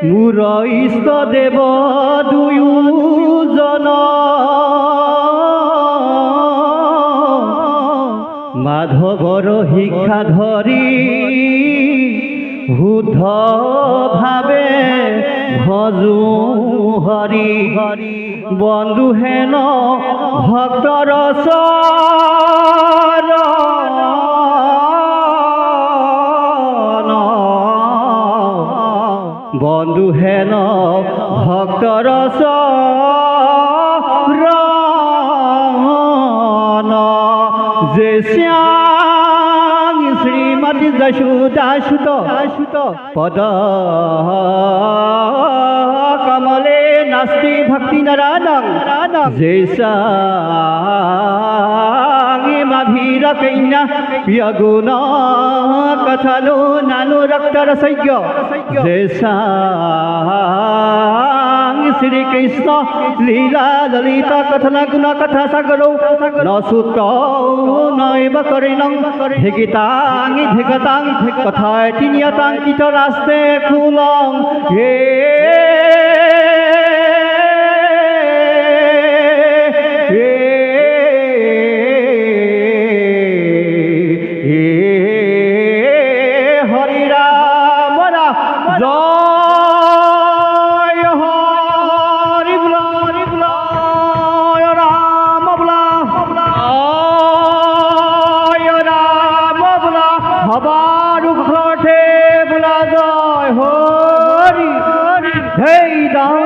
মোৰ ইষ্ট দেৱ দুয়োজন মাধৱৰ শিক্ষা ধৰি শুদ্ধ ভাৱে ভজো হৰি বন্ধু হেন ভক্তৰ বন্ধু হেন ভক্তৰ যে শ্যাম শ্রীমতী যশোদাসুত পদ কমলে নাস্তি ভক্তি নারায়ণ যে মাভীর কন্যা প্রিয় গুণ কথালো নানু রক্তর সৈক্য যে শ্রী কৃষ্ণ লীলা ললিতা কথন গুণ কথা সাগর নসুত নৈব করিণং ধিগিতাঙি ধিগতাং কথায় তিনিয়তাঙ্কিত রাস্তে খুলং হে হরি রাম জয় হরি বলা রাম বলা রাম বলা হবার ঘটে বলা জয় হরি হে দাও।